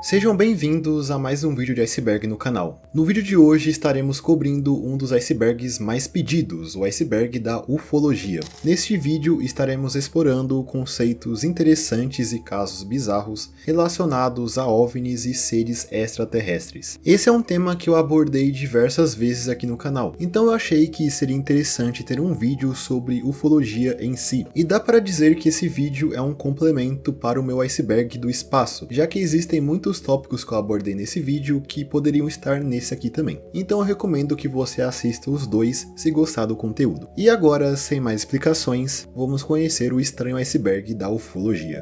Sejam bem-vindos a mais um vídeo de iceberg no canal. No vídeo de hoje estaremos cobrindo um dos icebergs mais pedidos, o iceberg da ufologia. Neste vídeo estaremos explorando conceitos interessantes e casos bizarros relacionados a OVNIs e seres extraterrestres. Esse é um tema que eu abordei diversas vezes aqui no canal, então eu achei que seria interessante ter um vídeo sobre ufologia em si. E dá para dizer que esse vídeo é um complemento para o meu iceberg do espaço, já que existem muitos tópicos que eu abordei nesse vídeo que poderiam estar nesse aqui também. Então eu recomendo que você assista os dois se gostar do conteúdo. E agora, sem mais explicações, vamos conhecer o estranho iceberg da ufologia.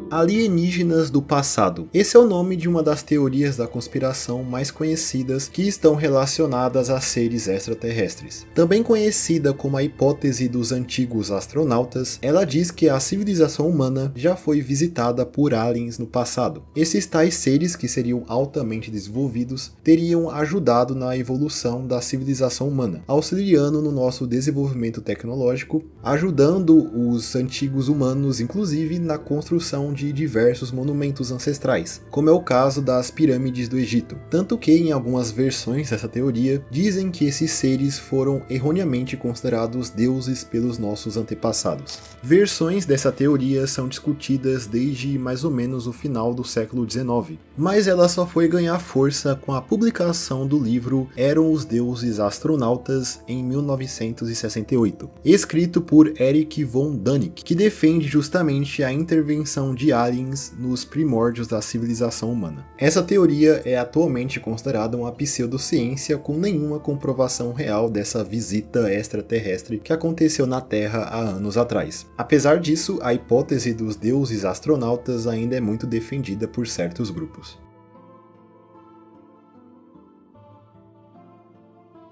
Alienígenas do passado. Esse é o nome de uma das teorias da conspiração mais conhecidas que estão relacionadas a seres extraterrestres. Também conhecida como a hipótese dos antigos astronautas, ela diz que a civilização humana já foi visitada por aliens no passado. Esses tais seres, que seriam altamente desenvolvidos, teriam ajudado na evolução da civilização humana, auxiliando no nosso desenvolvimento tecnológico, ajudando os antigos humanos, inclusive, na construção de diversos monumentos ancestrais, como é o caso das pirâmides do Egito. Tanto que, em algumas versões dessa teoria, dizem que esses seres foram erroneamente considerados deuses pelos nossos antepassados. Versões dessa teoria são discutidas desde mais ou menos o final do século XIX, mas ela só foi ganhar força com a publicação do livro Eram os Deuses Astronautas em 1968, escrito por Erich von Däniken, que defende justamente a intervenção de aliens nos primórdios da civilização humana. Essa teoria é atualmente considerada uma pseudociência com nenhuma comprovação real dessa visita extraterrestre que aconteceu na Terra há anos atrás. Apesar disso, a hipótese dos deuses astronautas ainda é muito defendida por certos grupos.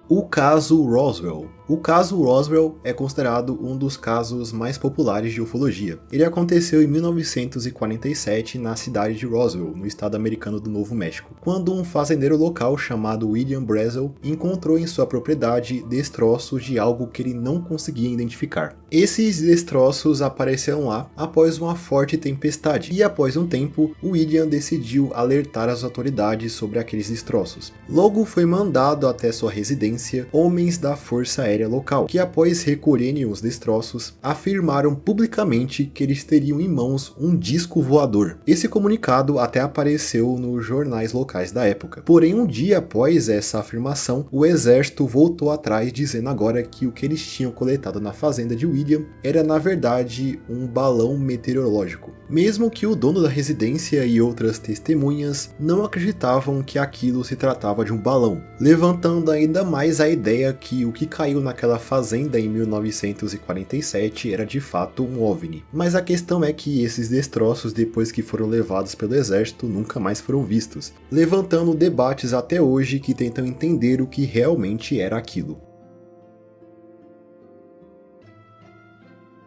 O caso Roswell. O caso Roswell é considerado um dos casos mais populares de ufologia. Ele aconteceu em 1947 na cidade de Roswell, no estado americano do Novo México, quando um fazendeiro local chamado William Brazel encontrou em sua propriedade destroços de algo que ele não conseguia identificar. Esses destroços apareceram lá após uma forte tempestade, e após um tempo, William decidiu alertar as autoridades sobre aqueles destroços. Logo foi mandado até sua residência homens da Força Aérea local, que após recolherem os destroços, afirmaram publicamente que eles teriam em mãos um disco voador. Esse comunicado até apareceu nos jornais locais da época. Porém, um dia após essa afirmação, o exército voltou atrás, dizendo agora que o que eles tinham coletado na fazenda de William era na verdade um balão meteorológico. Mesmo que o dono da residência e outras testemunhas não acreditavam que aquilo se tratava de um balão, levantando ainda mais a ideia que o que caiu naquela fazenda em 1947 era de fato um OVNI. Mas a questão é que esses destroços, depois que foram levados pelo exército, nunca mais foram vistos, levantando debates até hoje que tentam entender o que realmente era aquilo.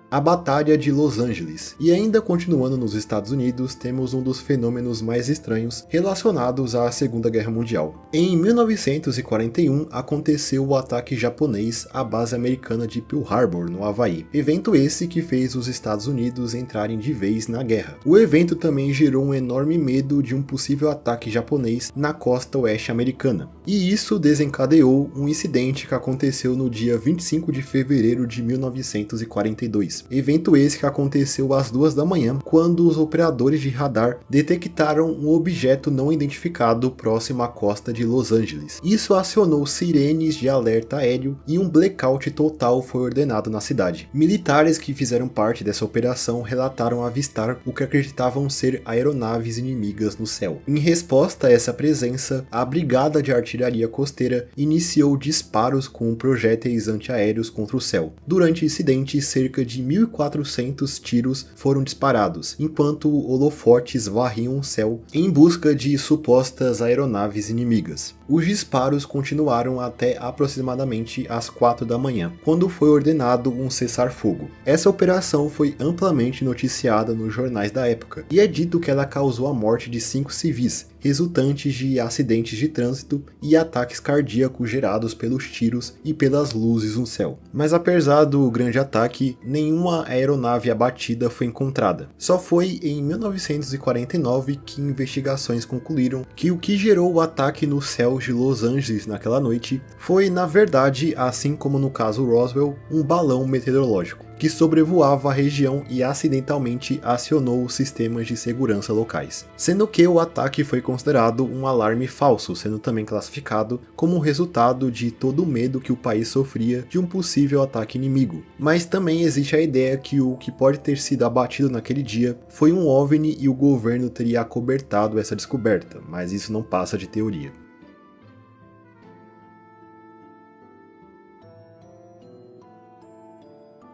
A Batalha de Los Angeles. E ainda continuando nos Estados Unidos, temos um dos fenômenos mais estranhos relacionados à Segunda Guerra Mundial. Em 1941, aconteceu o ataque japonês à base americana de Pearl Harbor, no Havaí. Evento esse que fez os Estados Unidos entrarem de vez na guerra. O evento também gerou um enorme medo de um possível ataque japonês na costa oeste americana. E isso desencadeou um incidente que aconteceu no dia 25 de fevereiro de 1942. Evento esse que aconteceu às 2 da manhã, quando os operadores de radar detectaram um objeto não identificado próximo à costa de Los Angeles. Isso acionou sirenes de alerta aéreo e um blackout total foi ordenado na cidade. Militares que fizeram parte dessa operação relataram avistar o que acreditavam ser aeronaves inimigas no céu. Em resposta a essa presença, a Brigada de Artilharia Costeira iniciou disparos com projéteis antiaéreos contra o céu. Durante o incidente, cerca de 1.400 tiros foram disparados, enquanto holofotes varriam o céu em busca de supostas aeronaves inimigas. Os disparos continuaram até aproximadamente às 4 da manhã, quando foi ordenado um cessar-fogo. Essa operação foi amplamente noticiada nos jornais da época, e é dito que ela causou a morte de 5 civis, resultantes de acidentes de trânsito e ataques cardíacos gerados pelos tiros e pelas luzes no céu. Mas apesar do grande ataque, nenhuma aeronave abatida foi encontrada. Só foi em 1949 que investigações concluíram que o que gerou o ataque nos céus de Los Angeles naquela noite foi, na verdade, assim como no caso Roswell, um balão meteorológico que sobrevoava a região e acidentalmente acionou os sistemas de segurança locais. Sendo que o ataque foi considerado um alarme falso, sendo também classificado como resultado de todo o medo que o país sofria de um possível ataque inimigo. Mas também existe a ideia que o que pode ter sido abatido naquele dia foi um OVNI e o governo teria acobertado essa descoberta, mas isso não passa de teoria.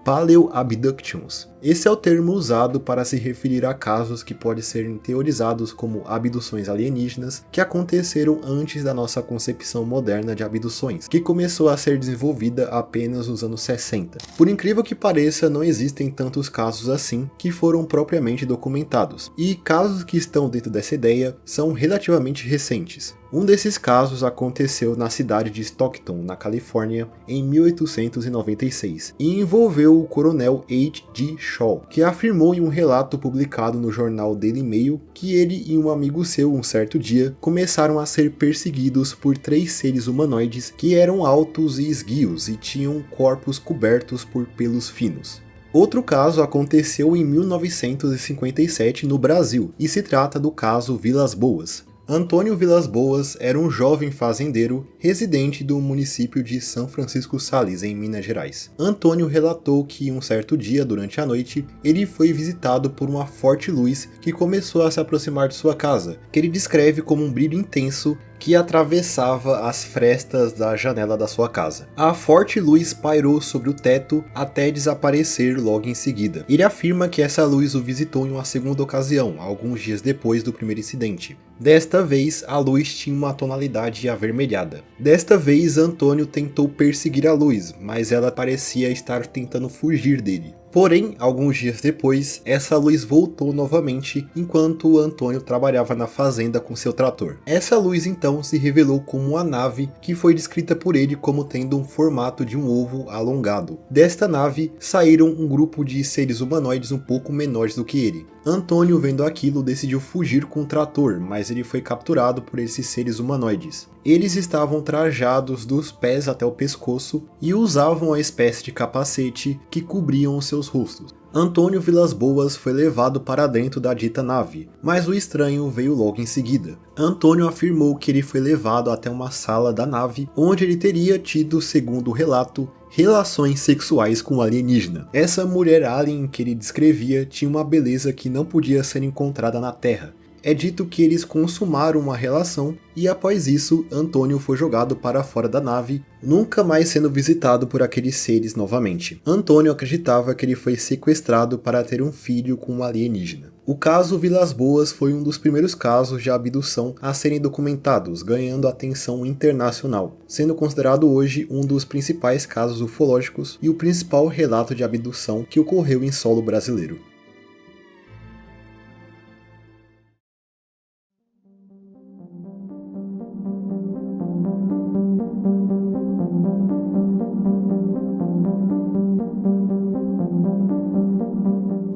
Paleoabductions. Esse é o termo usado para se referir a casos que podem ser teorizados como abduções alienígenas que aconteceram antes da nossa concepção moderna de abduções, que começou a ser desenvolvida apenas nos anos 60. Por incrível que pareça, não existem tantos casos assim que foram propriamente documentados, e casos que estão dentro dessa ideia são relativamente recentes. Um desses casos aconteceu na cidade de Stockton, na Califórnia, em 1896, e envolveu o coronel H.G. Shaw, que afirmou em um relato publicado no jornal Daily Mail que ele e um amigo seu, um certo dia, começaram a ser perseguidos por 3 seres humanoides que eram altos e esguios e tinham corpos cobertos por pelos finos. Outro caso aconteceu em 1957 no Brasil, e se trata do caso Vilas Boas. Antônio Vilas Boas era um jovem fazendeiro residente do município de São Francisco Sales, em Minas Gerais. Antônio relatou que um certo dia, durante a noite, ele foi visitado por uma forte luz que começou a se aproximar de sua casa, que ele descreve como um brilho intenso que atravessava as frestas da janela da sua casa. A forte luz pairou sobre o teto até desaparecer logo em seguida. Ele afirma que essa luz o visitou em uma segunda ocasião, alguns dias depois do primeiro incidente. Desta vez, a luz tinha uma tonalidade avermelhada. Desta vez, Antônio tentou perseguir a luz, mas ela parecia estar tentando fugir dele. Porém, alguns dias depois, essa luz voltou novamente enquanto Antônio trabalhava na fazenda com seu trator. Essa luz então se revelou como uma nave que foi descrita por ele como tendo um formato de um ovo alongado. Desta nave saíram um grupo de seres humanoides um pouco menores do que ele. Antônio, vendo aquilo, decidiu fugir com o trator, mas ele foi capturado por esses seres humanoides. Eles estavam trajados dos pés até o pescoço e usavam a espécie de capacete que cobriam os seus rostos. Antônio Vilas Boas foi levado para dentro da dita nave, mas o estranho veio logo em seguida. Antônio afirmou que ele foi levado até uma sala da nave, onde ele teria tido, segundo o relato, relações sexuais com o alienígena. Essa mulher alien que ele descrevia tinha uma beleza que não podia ser encontrada na Terra. É dito que eles consumaram uma relação e após isso, Antônio foi jogado para fora da nave, nunca mais sendo visitado por aqueles seres novamente. Antônio acreditava que ele foi sequestrado para ter um filho com um alienígena. O caso Vilas Boas foi um dos primeiros casos de abdução a serem documentados, ganhando atenção internacional, sendo considerado hoje um dos principais casos ufológicos e o principal relato de abdução que ocorreu em solo brasileiro.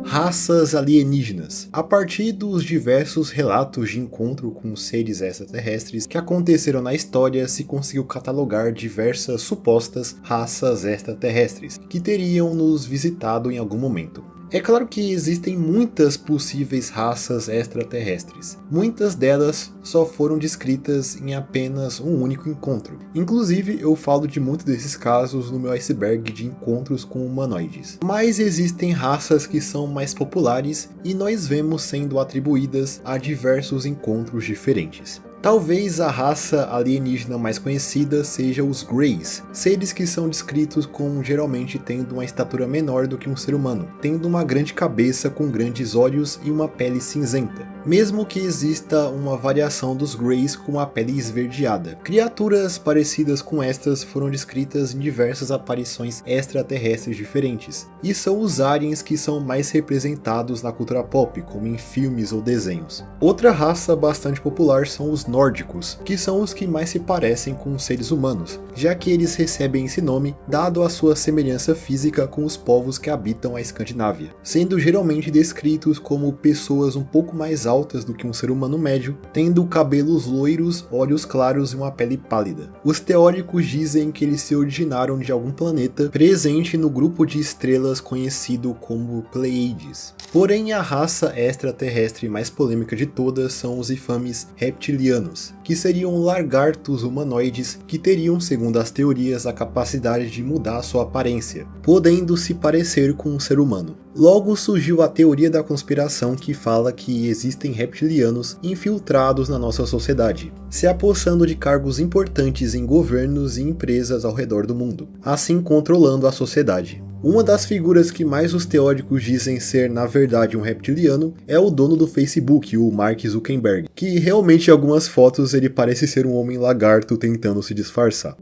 Raças alienígenas. A partir dos diversos relatos de encontro com seres extraterrestres que aconteceram na história, se conseguiu catalogar diversas supostas raças extraterrestres que teriam nos visitado em algum momento. É claro que existem muitas possíveis raças extraterrestres. Muitas delas só foram descritas em apenas um único encontro. Inclusive, eu falo de muitos desses casos no meu iceberg de encontros com humanoides. Mas existem raças que são mais populares e nós vemos sendo atribuídas a diversos encontros diferentes. Talvez a raça alienígena mais conhecida seja os Greys, seres que são descritos como geralmente tendo uma estatura menor do que um ser humano, tendo uma grande cabeça com grandes olhos e uma pele cinzenta, mesmo que exista uma variação dos Greys com a pele esverdeada. Criaturas parecidas com estas foram descritas em diversas aparições extraterrestres diferentes, e são os aliens que são mais representados na cultura pop, como em filmes ou desenhos. Outra raça bastante popular são os nórdicos, que são os que mais se parecem com os seres humanos, já que eles recebem esse nome dado a sua semelhança física com os povos que habitam a Escandinávia, sendo geralmente descritos como pessoas um pouco mais altas do que um ser humano médio, tendo cabelos loiros, olhos claros e uma pele pálida. Os teóricos dizem que eles se originaram de algum planeta presente no grupo de estrelas conhecido como Pleiades. Porém, a raça extraterrestre mais polêmica de todas são os infames reptilianos, que seriam lagartos humanoides que teriam, segundo as teorias, a capacidade de mudar sua aparência, podendo se parecer com um ser humano. Logo surgiu a teoria da conspiração que fala que existem reptilianos infiltrados na nossa sociedade, se apossando de cargos importantes em governos e empresas ao redor do mundo, assim controlando a sociedade. Uma das figuras que mais os teóricos dizem ser na verdade um reptiliano é o dono do Facebook, o Mark Zuckerberg, que realmente em algumas fotos ele parece ser um homem lagarto tentando se disfarçar.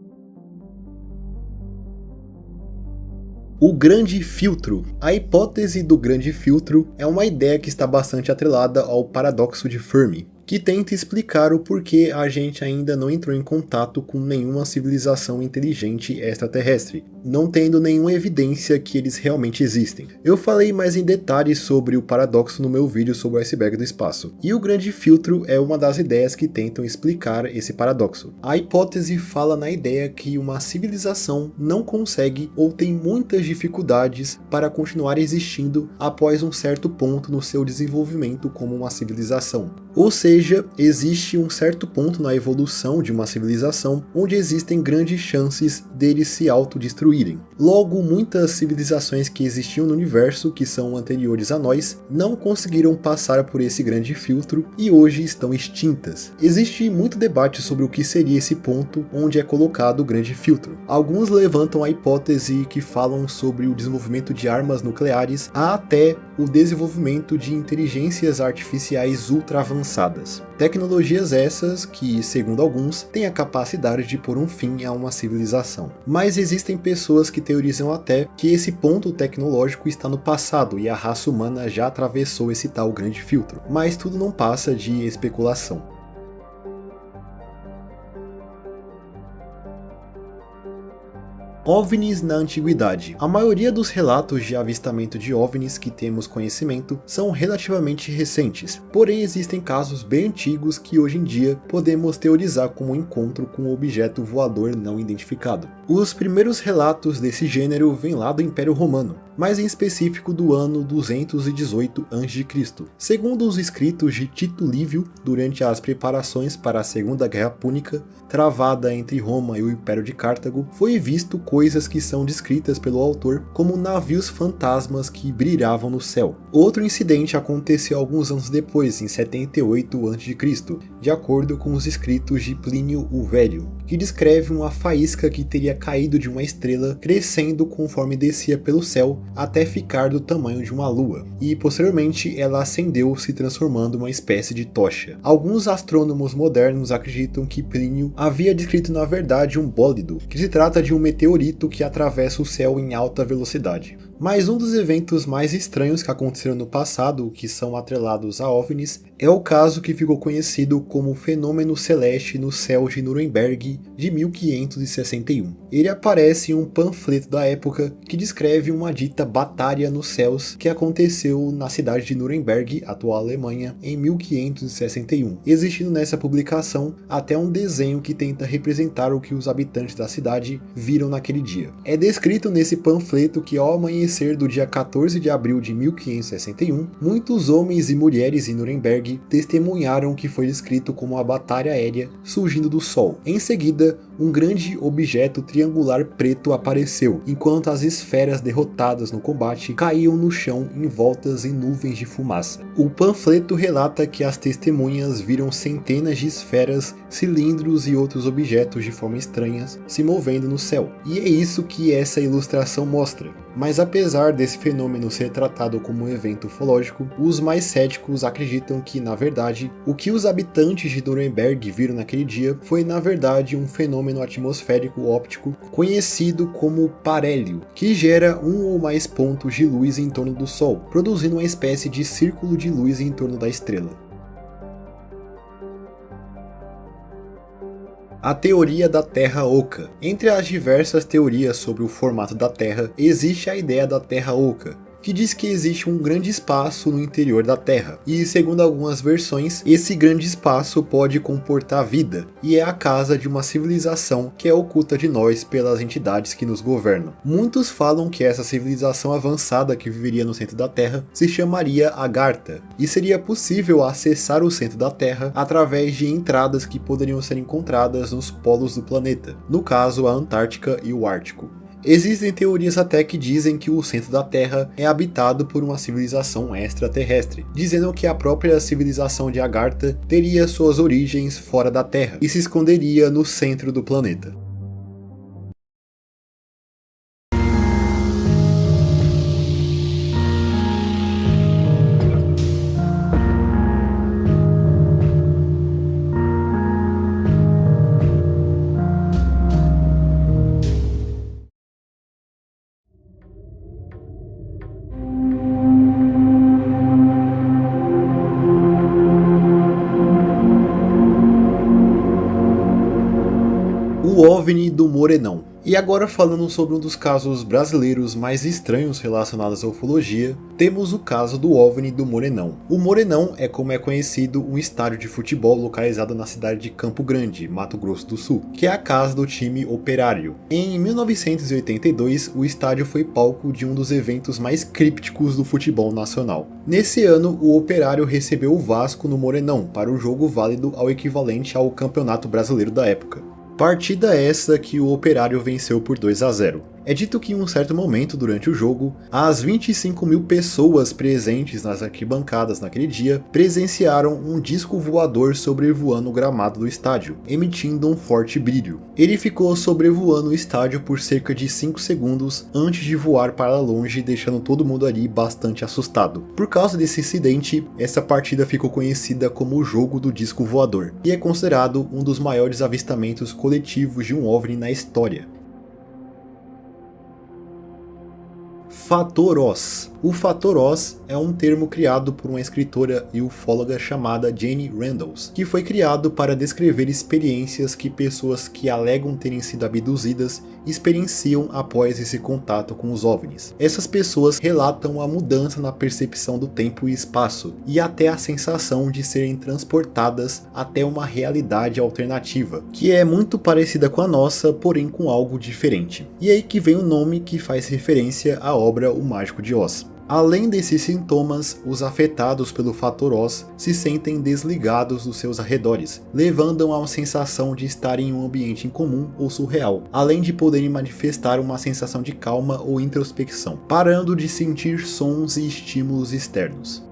O grande filtro. A hipótese do grande filtro é uma ideia que está bastante atrelada ao paradoxo de Fermi, que tenta explicar o porquê a gente ainda não entrou em contato com nenhuma civilização inteligente extraterrestre, não tendo nenhuma evidência que eles realmente existem. Eu falei mais em detalhes sobre o paradoxo no meu vídeo sobre o iceberg do espaço, e o grande filtro é uma das ideias que tentam explicar esse paradoxo. A hipótese fala na ideia que uma civilização não consegue ou tem muitas dificuldades para continuar existindo após um certo ponto no seu desenvolvimento como uma civilização. Ou seja, existe um certo ponto na evolução de uma civilização onde existem grandes chances deles se autodestruírem. Logo, muitas civilizações que existiam no universo, que são anteriores a nós, não conseguiram passar por esse grande filtro e hoje estão extintas. Existe muito debate sobre o que seria esse ponto onde é colocado o grande filtro. Alguns levantam a hipótese que falam sobre o desenvolvimento de armas nucleares até o desenvolvimento de inteligências artificiais ultra avançadas. Tecnologias essas que, segundo alguns, têm a capacidade de pôr um fim a uma civilização. Mas existem pessoas que teorizam até que esse ponto tecnológico está no passado e a raça humana já atravessou esse tal grande filtro. Mas tudo não passa de especulação. OVNIs na antiguidade. A maioria dos relatos de avistamento de OVNIs que temos conhecimento são relativamente recentes, porém existem casos bem antigos que hoje em dia podemos teorizar como um encontro com um objeto voador não identificado. Os primeiros relatos desse gênero vêm lá do Império Romano, mas em específico do ano 218 a.C. Segundo os escritos de Tito Livio, durante as preparações para a Segunda Guerra Púnica, travada entre Roma e o Império de Cartago, foi visto coisas que são descritas pelo autor como navios fantasmas que brilhavam no céu. Outro incidente aconteceu alguns anos depois, em 78 a.C., de acordo com os escritos de Plínio o Velho, que descreve uma faísca que teria caído de uma estrela, crescendo conforme descia pelo céu, até ficar do tamanho de uma lua, e posteriormente ela acendeu, se transformando em uma espécie de tocha. Alguns astrônomos modernos acreditam que Plínio havia descrito na verdade um bólido, que se trata de um meteorito que atravessa o céu em alta velocidade. Mas um dos eventos mais estranhos que aconteceram no passado, que são atrelados a OVNIs, é o caso que ficou conhecido como o fenômeno celeste no céu de Nuremberg de 1561. Ele aparece em um panfleto da época que descreve uma dita batalha nos céus que aconteceu na cidade de Nuremberg, atual Alemanha, em 1561, existindo nessa publicação até um desenho que tenta representar o que os habitantes da cidade viram naquele dia. É descrito nesse panfleto que ao amanhecer do dia 14 de abril de 1561, muitos homens e mulheres em Nuremberg testemunharam o que foi descrito como uma batalha aérea surgindo do sol. Em seguida, um grande objeto triangular preto apareceu, enquanto as esferas derrotadas no combate caíam no chão envoltas em nuvens de fumaça. O panfleto relata que as testemunhas viram centenas de esferas, cilindros e outros objetos de forma estranhas se movendo no céu. E é isso que essa ilustração mostra. Mas apesar desse fenômeno ser tratado como um evento ufológico, os mais céticos acreditam que, na verdade, o que os habitantes de Nuremberg viram naquele dia foi, na verdade, um fenômeno atmosférico óptico conhecido como parélio, que gera um ou mais pontos de luz em torno do Sol, produzindo uma espécie de círculo de luz em torno da estrela. A teoria da Terra Oca. Entre as diversas teorias sobre o formato da Terra, existe a ideia da Terra Oca, que diz que existe um grande espaço no interior da Terra, e segundo algumas versões, esse grande espaço pode comportar vida, e é a casa de uma civilização que é oculta de nós pelas entidades que nos governam. Muitos falam que essa civilização avançada que viveria no centro da Terra se chamaria Agartha, e seria possível acessar o centro da Terra através de entradas que poderiam ser encontradas nos polos do planeta, no caso a Antártica e o Ártico. Existem teorias até que dizem que o centro da Terra é habitado por uma civilização extraterrestre, dizendo que a própria civilização de Agartha teria suas origens fora da Terra e se esconderia no centro do planeta. O OVNI do Morenão. E agora falando sobre um dos casos brasileiros mais estranhos relacionados à ufologia, temos o caso do OVNI do Morenão. O Morenão é como é conhecido um estádio de futebol localizado na cidade de Campo Grande, Mato Grosso do Sul, que é a casa do time Operário. Em 1982, o estádio foi palco de um dos eventos mais crípticos do futebol nacional. Nesse ano, o Operário recebeu o Vasco no Morenão para o jogo válido ao equivalente ao Campeonato Brasileiro da época. Partida essa que o Operário venceu por 2-0. É dito que em um certo momento durante o jogo, as 25 mil pessoas presentes nas arquibancadas naquele dia presenciaram um disco voador sobrevoando o gramado do estádio, emitindo um forte brilho. Ele ficou sobrevoando o estádio por cerca de 5 segundos antes de voar para longe, deixando todo mundo ali bastante assustado. Por causa desse incidente, essa partida ficou conhecida como o Jogo do Disco Voador, e é considerado um dos maiores avistamentos coletivos de um OVNI na história. Fator Oz. O Fator Oz é um termo criado por uma escritora e ufóloga chamada Jane Randalls, que foi criado para descrever experiências que pessoas que alegam terem sido abduzidas experienciam após esse contato com os OVNIs. Essas pessoas relatam a mudança na percepção do tempo e espaço, e até a sensação de serem transportadas até uma realidade alternativa, que é muito parecida com a nossa, porém com algo diferente. E aí que vem o nome que faz referência à obra O Mágico de Oz. Além desses sintomas, os afetados pelo Fator Oz se sentem desligados dos seus arredores, levando a uma sensação de estar em um ambiente incomum ou surreal, além de poderem manifestar uma sensação de calma ou introspecção, parando de sentir sons e estímulos externos.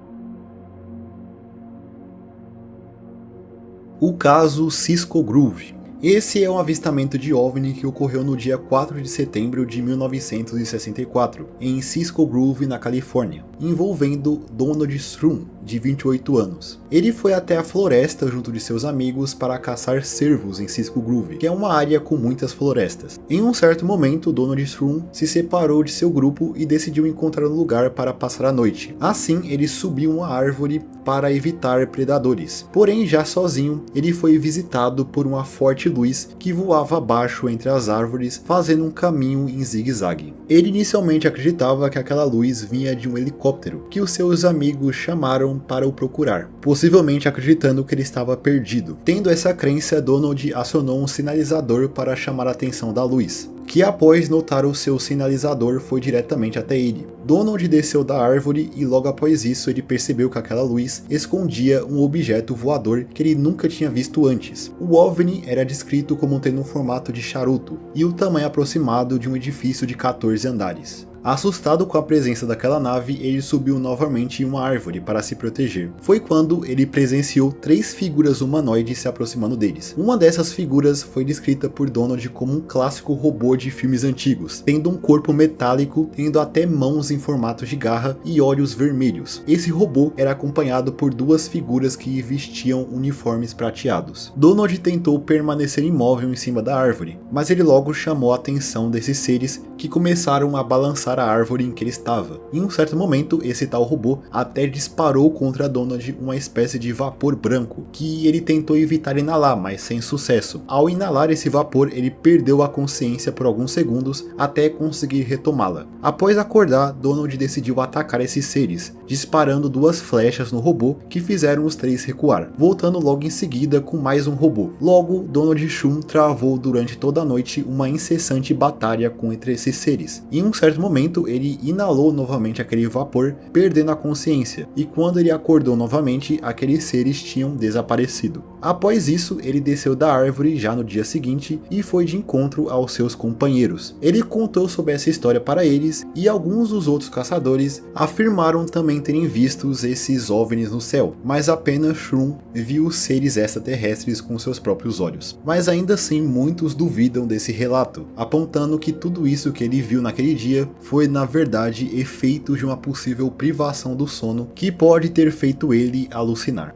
O caso Cisco Groove. Esse é um avistamento de OVNI que ocorreu no dia 4 de setembro de 1964, em Cisco Groove, na Califórnia, envolvendo Donald Strum, de 28 anos. Ele foi até a floresta junto de seus amigos para caçar cervos em Cisco Groove, que é uma área com muitas florestas. Em um certo momento, Donald Strum se separou de seu grupo e decidiu encontrar um lugar para passar a noite. Assim, ele subiu uma árvore para evitar predadores. Porém, já sozinho, ele foi visitado por uma forte luz que voava abaixo entre as árvores, fazendo um caminho em zigue-zague. Ele inicialmente acreditava que aquela luz vinha de um helicóptero, que os seus amigos chamaram para o procurar, possivelmente acreditando que ele estava perdido. Tendo essa crença, Donald acionou um sinalizador para chamar a atenção da luz, que após notar o seu sinalizador foi diretamente até ele. Donald desceu da árvore e logo após isso ele percebeu que aquela luz escondia um objeto voador que ele nunca tinha visto antes. O OVNI era descrito como tendo um formato de charuto e o tamanho aproximado de um edifício de 14 andares. Assustado com a presença daquela nave, ele subiu novamente em uma árvore para se proteger. Foi quando ele presenciou 3 figuras humanoides se aproximando deles. Uma dessas figuras foi descrita por Donald como um clássico robô de filmes antigos, tendo um corpo metálico, tendo até mãos em formato de garra e olhos vermelhos. Esse robô era acompanhado por 2 figuras que vestiam uniformes prateados. Donald tentou permanecer imóvel em cima da árvore, mas ele logo chamou a atenção desses seres que começaram a balançar a árvore em que ele estava. Em um certo momento, esse tal robô até disparou contra Donald uma espécie de vapor branco, que ele tentou evitar inalar, mas sem sucesso. Ao inalar esse vapor, ele perdeu a consciência por alguns segundos até conseguir retomá-la. Após acordar, Donald decidiu atacar esses seres, disparando 2 flechas no robô que fizeram os 3 recuar, voltando logo em seguida com mais um robô. Logo, Donald Shum travou durante toda a noite uma incessante batalha contra esses seres. Em um certo momento, ele inalou novamente aquele vapor, perdendo a consciência, e quando ele acordou novamente, aqueles seres tinham desaparecido. Após isso, ele desceu da árvore já no dia seguinte e foi de encontro aos seus companheiros. Ele contou sobre essa história para eles e alguns dos outros caçadores afirmaram também terem visto esses OVNIs no céu, mas apenas Shum viu os seres extraterrestres com seus próprios olhos. Mas ainda assim, muitos duvidam desse relato, apontando que tudo isso que ele viu naquele dia foi na verdade efeito de uma possível privação do sono que pode ter feito ele alucinar.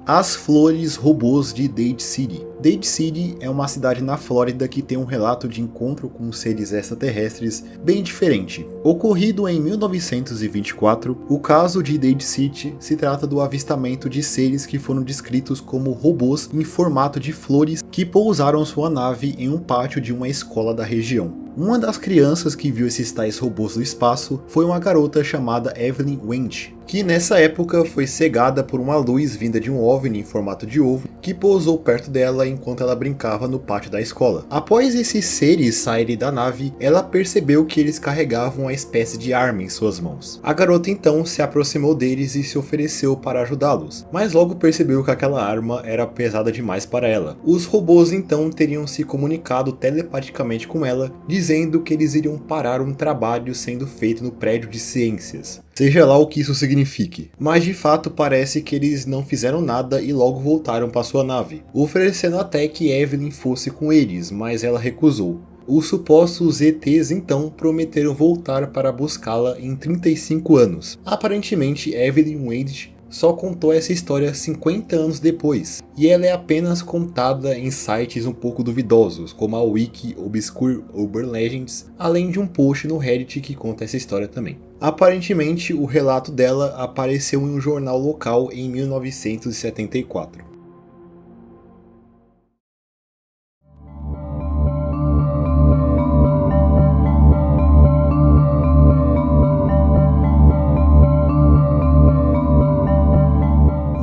As flores robôs de Dade City. Dade City é uma cidade na Flórida que tem um relato de encontro com seres extraterrestres bem diferente. Ocorrido em 1924, o caso de Dade City se trata do avistamento de seres que foram descritos como robôs em formato de flores que pousaram sua nave em um pátio de uma escola da região. Uma das crianças que viu esses tais robôs no espaço foi uma garota chamada Evelyn Wendt, que nessa época foi cegada por uma luz vinda de um OVNI em formato de ovo que pousou perto dela enquanto ela brincava no pátio da escola. Após esses seres saírem da nave, ela percebeu que eles carregavam uma espécie de arma em suas mãos. A garota então se aproximou deles e se ofereceu para ajudá-los, mas logo percebeu que aquela arma era pesada demais para ela. Os robôs então teriam se comunicado telepaticamente com ela, dizendo que eles iriam parar um trabalho sendo feito no prédio de ciências. Seja lá o que isso signifique. Mas de fato parece que eles não fizeram nada e logo voltaram para sua nave, oferecendo até que Evelyn fosse com eles, mas ela recusou. Os supostos ETs então prometeram voltar para buscá-la em 35 anos. Aparentemente Evelyn Wendt só contou essa história 50 anos depois, e ela é apenas contada em sites um pouco duvidosos, como a Wiki Obscure Urban Legends, além de um post no Reddit que conta essa história também. Aparentemente, o relato dela apareceu em um jornal local em 1974.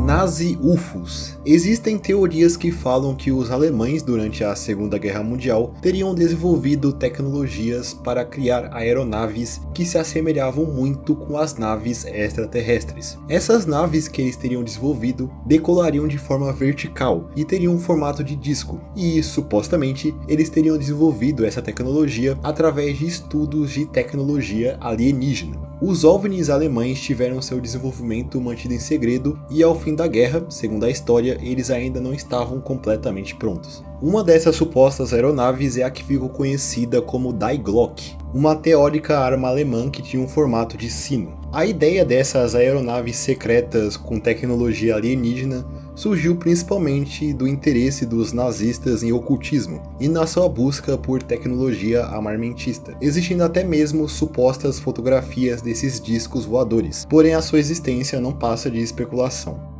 Nazi-UFOs. Existem teorias que falam que os alemães durante a Segunda Guerra Mundial teriam desenvolvido tecnologias para criar aeronaves que se assemelhavam muito com as naves extraterrestres. Essas naves que eles teriam desenvolvido decolariam de forma vertical e teriam um formato de disco, e supostamente eles teriam desenvolvido essa tecnologia através de estudos de tecnologia alienígena. Os OVNIs alemães tiveram seu desenvolvimento mantido em segredo e ao fim da guerra, segundo a história, eles ainda não estavam completamente prontos. Uma dessas supostas aeronaves é a que ficou conhecida como Die Glocke, uma teórica arma alemã que tinha um formato de sino. A ideia dessas aeronaves secretas com tecnologia alienígena surgiu principalmente do interesse dos nazistas em ocultismo e na sua busca por tecnologia armamentista, existindo até mesmo supostas fotografias desses discos voadores, porém a sua existência não passa de especulação.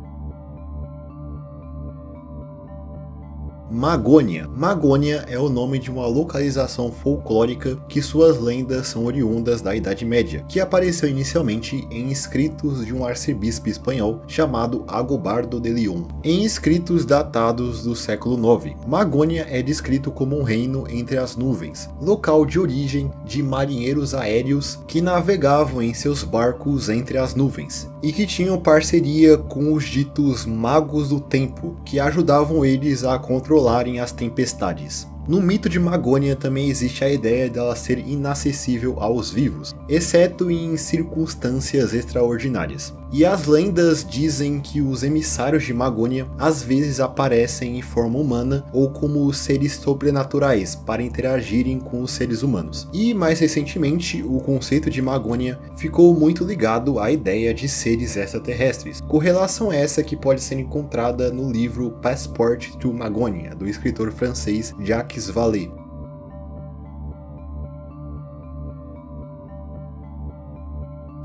Magônia. Magônia é o nome de uma localização folclórica que suas lendas são oriundas da Idade Média, que apareceu inicialmente em escritos de um arcebispo espanhol chamado Agobardo de León, em escritos datados do século IX. Magônia é descrito como um reino entre as nuvens, local de origem de marinheiros aéreos que navegavam em seus barcos entre as nuvens, e que tinham parceria com os ditos magos do tempo, que ajudavam eles a controlarem as tempestades. No mito de Magônia também existe a ideia dela ser inacessível aos vivos, exceto em circunstâncias extraordinárias. E as lendas dizem que os emissários de Magônia às vezes aparecem em forma humana ou como seres sobrenaturais para interagirem com os seres humanos. E mais recentemente, o conceito de Magônia ficou muito ligado à ideia de seres extraterrestres, correlação essa que pode ser encontrada no livro Passport to Magonia, do escritor francês Jacques Vallée.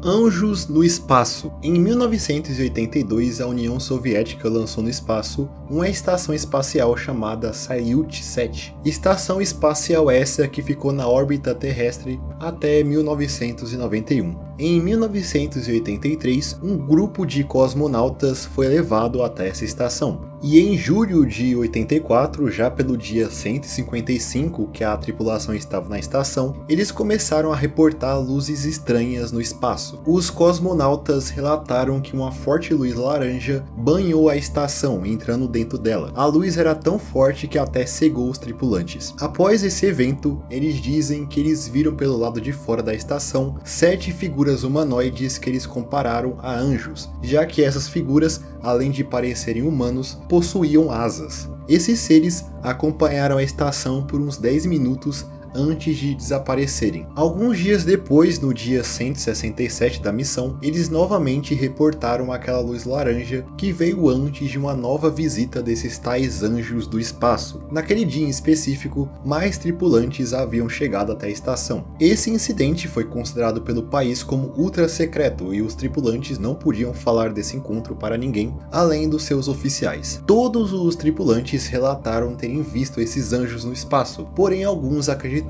Anjos no espaço. Em 1982, a União Soviética lançou no espaço uma estação espacial chamada Salyut 7. Estação espacial essa que ficou na órbita terrestre até 1991. Em 1983, um grupo de cosmonautas foi levado até essa estação. E em julho de 84, já pelo dia 155 que a tripulação estava na estação, eles começaram a reportar luzes estranhas no espaço. Os cosmonautas relataram que uma forte luz laranja banhou a estação, entrando dentro dela. A luz era tão forte que até cegou os tripulantes. Após esse evento, eles dizem que eles viram pelo lado de fora da estação 7 figuras humanoides que eles compararam a anjos, já que essas figuras, além de parecerem humanos, possuíam asas. Esses seres acompanharam a estação por uns 10 minutos antes de desaparecerem. Alguns dias depois, no dia 167 da missão, eles novamente reportaram aquela luz laranja que veio antes de uma nova visita desses tais anjos do espaço. Naquele dia em específico, mais tripulantes haviam chegado até a estação. Esse incidente foi considerado pelo país como ultra secreto e os tripulantes não podiam falar desse encontro para ninguém, além dos seus oficiais. Todos os tripulantes relataram terem visto esses anjos no espaço, porém alguns acreditavam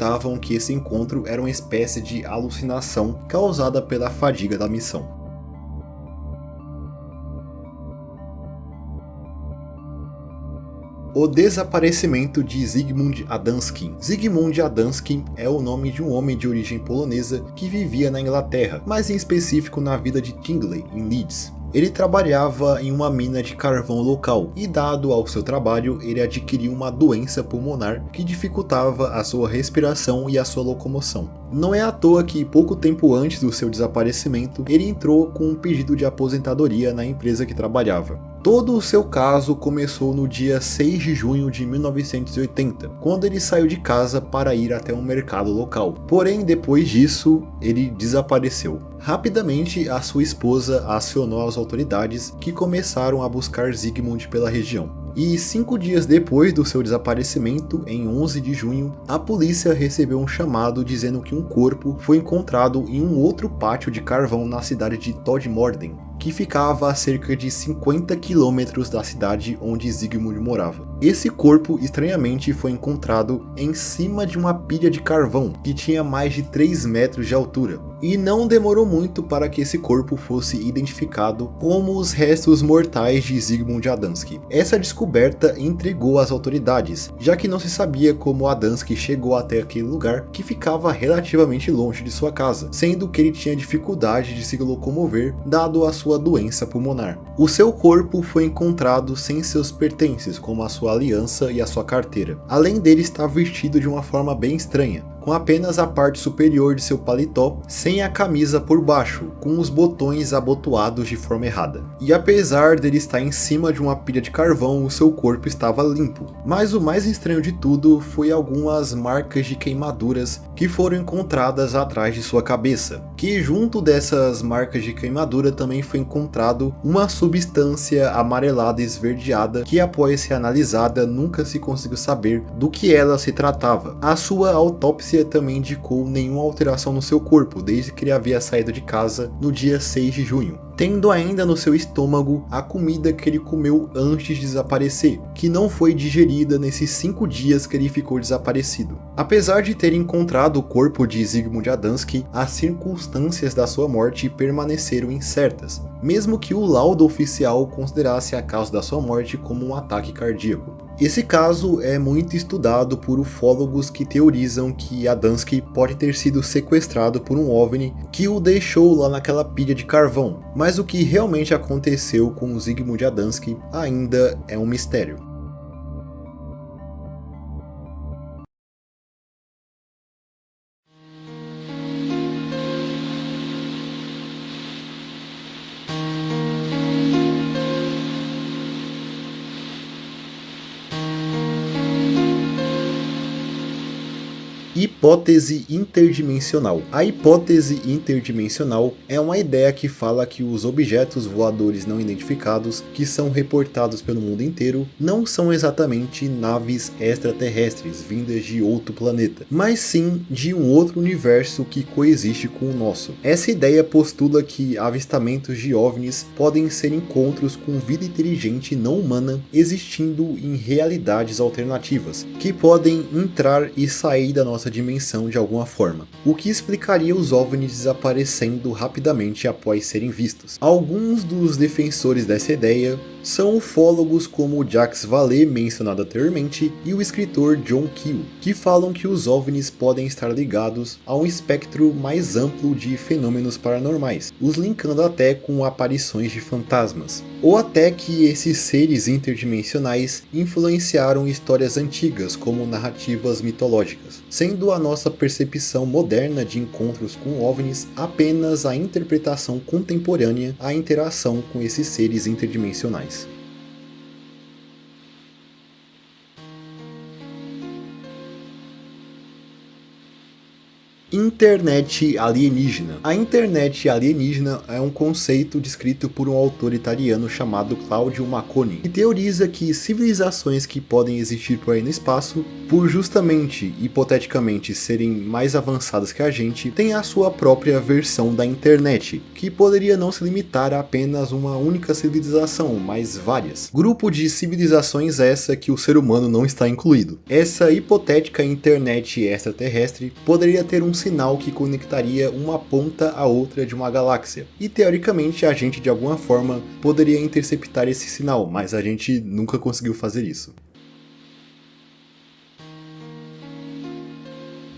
que esse encontro era uma espécie de alucinação causada pela fadiga da missão. O desaparecimento de Zygmunt Adamski. Zygmunt Adamski é o nome de um homem de origem polonesa que vivia na Inglaterra, mas em específico na vila de Tingley, em Leeds. Ele trabalhava em uma mina de carvão local e, dado ao seu trabalho, ele adquiriu uma doença pulmonar que dificultava a sua respiração e a sua locomoção. Não é à toa que, pouco tempo antes do seu desaparecimento, ele entrou com um pedido de aposentadoria na empresa que trabalhava. Todo o seu caso começou no dia 6 de junho de 1980, quando ele saiu de casa para ir até um mercado local. Porém, depois disso, ele desapareceu. Rapidamente, a sua esposa acionou as autoridades, que começaram a buscar Zygmunt pela região. E 5 dias depois do seu desaparecimento, em 11 de junho, a polícia recebeu um chamado dizendo que um corpo foi encontrado em um outro pátio de carvão na cidade de Todmorden, que ficava a cerca de 50 quilômetros da cidade onde Zygmunt morava. Esse corpo, estranhamente, foi encontrado em cima de uma pilha de carvão, que tinha mais de 3 metros de altura. E não demorou muito para que esse corpo fosse identificado como os restos mortais de Zygmunt Adamski. Essa descoberta intrigou as autoridades, já que não se sabia como Adamski chegou até aquele lugar que ficava relativamente longe de sua casa, sendo que ele tinha dificuldade de se locomover dado a sua doença pulmonar. O seu corpo foi encontrado sem seus pertences, como a sua aliança e a sua carteira. Além dele estar vestido de uma forma bem estranha, com apenas a parte superior de seu paletó, sem a camisa por baixo, com os botões abotoados de forma errada. E apesar dele estar em cima de uma pilha de carvão, o seu corpo estava limpo. Mas o mais estranho de tudo foi algumas marcas de queimaduras que foram encontradas atrás de sua cabeça, que junto dessas marcas de queimadura também foi encontrado uma substância amarelada e esverdeada que, após ser analisada, nunca se conseguiu saber do que ela se tratava. A sua autópsia também indicou nenhuma alteração no seu corpo desde que ele havia saído de casa no dia 6 de junho. tendo ainda no seu estômago a comida que ele comeu antes de desaparecer, que não foi digerida nesses 5 dias que ele ficou desaparecido. Apesar de ter encontrado o corpo de Zygmunt Adamski, as circunstâncias da sua morte permaneceram incertas, mesmo que o laudo oficial considerasse a causa da sua morte como um ataque cardíaco. Esse caso é muito estudado por ufólogos que teorizam que Adamski pode ter sido sequestrado por um OVNI que o deixou lá naquela pilha de carvão, mas o que realmente aconteceu com Zygmunt Adamski ainda é um mistério. Hipótese interdimensional. A hipótese interdimensional é uma ideia que fala que os objetos voadores não identificados que são reportados pelo mundo inteiro não são exatamente naves extraterrestres vindas de outro planeta, mas sim de um outro universo que coexiste com o nosso. Essa ideia postula que avistamentos de OVNIs podem ser encontros com vida inteligente não humana existindo em realidades alternativas, que podem entrar e sair da nossa dimensão de alguma forma, o que explicaria os OVNIs desaparecendo rapidamente após serem vistos. Alguns dos defensores dessa ideia são ufólogos como Jacques Vallée, mencionado anteriormente, e o escritor John Keel, que falam que os OVNIs podem estar ligados a um espectro mais amplo de fenômenos paranormais, os linkando até com aparições de fantasmas, ou até que esses seres interdimensionais influenciaram histórias antigas como narrativas mitológicas, sendo a nossa percepção moderna de encontros com OVNIs apenas a interpretação contemporânea à interação com esses seres interdimensionais. Internet alienígena. A internet alienígena é um conceito descrito por um autor italiano chamado Claudio Macconi, que teoriza que civilizações que podem existir por aí no espaço, por justamente, hipoteticamente, serem mais avançadas que a gente, têm a sua própria versão da internet, que poderia não se limitar a apenas uma única civilização, mas várias. Grupo de civilizações essa que o ser humano não está incluído. Essa hipotética internet extraterrestre poderia ter um sinal que conectaria uma ponta a outra de uma galáxia, e teoricamente a gente de alguma forma poderia interceptar esse sinal, mas a gente nunca conseguiu fazer isso.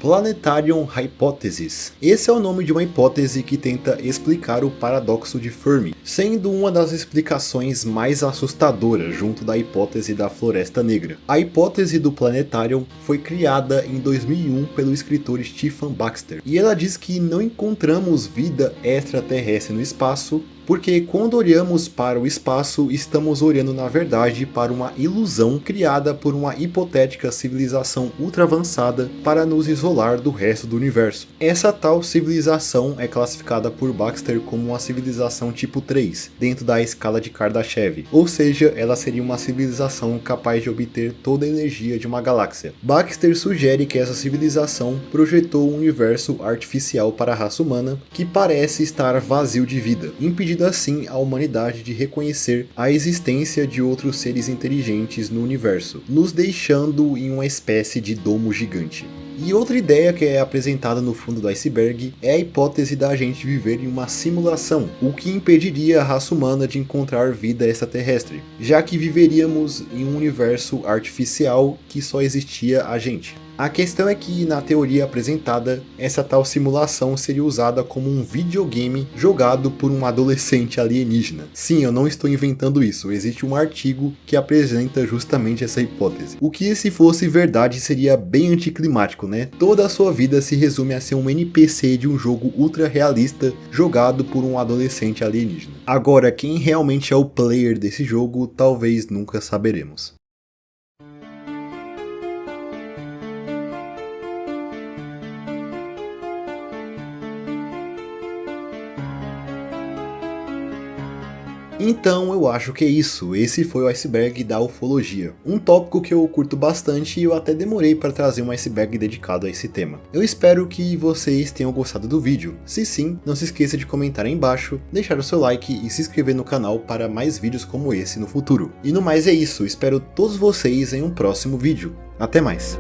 Planetarium Hypothesis. Esse é o nome de uma hipótese que tenta explicar o paradoxo de Fermi, sendo uma das explicações mais assustadoras junto da hipótese da Floresta Negra. A hipótese do Planetarium foi criada em 2001 pelo escritor Stephen Baxter, e ela diz que não encontramos vida extraterrestre no espaço, porque quando olhamos para o espaço, estamos olhando na verdade para uma ilusão criada por uma hipotética civilização ultra avançada para nos isolar do resto do universo. Essa tal civilização é classificada por Baxter como uma civilização tipo 3, dentro da escala de Kardashev, ou seja, ela seria uma civilização capaz de obter toda a energia de uma galáxia. Baxter sugere que essa civilização projetou um universo artificial para a raça humana que parece estar vazio de vida, impedindo assim a humanidade de reconhecer a existência de outros seres inteligentes no universo, nos deixando em uma espécie de domo gigante. E outra ideia que é apresentada no fundo do iceberg é a hipótese da gente viver em uma simulação, o que impediria a raça humana de encontrar vida extraterrestre, já que viveríamos em um universo artificial que só existia a gente. A questão é que, na teoria apresentada, essa tal simulação seria usada como um videogame jogado por um adolescente alienígena. Sim, eu não estou inventando isso, existe um artigo que apresenta justamente essa hipótese. O que, se fosse verdade, seria bem anticlimático, né? Toda a sua vida se resume a ser um NPC de um jogo ultra realista jogado por um adolescente alienígena. Agora, quem realmente é o player desse jogo, talvez nunca saberemos. Então eu acho que é isso, esse foi o iceberg da ufologia. Um tópico que eu curto bastante e eu até demorei para trazer um iceberg dedicado a esse tema. Eu espero que vocês tenham gostado do vídeo. Se sim, não se esqueça de comentar aí embaixo, deixar o seu like e se inscrever no canal para mais vídeos como esse no futuro. E no mais é isso, espero todos vocês em um próximo vídeo. Até mais!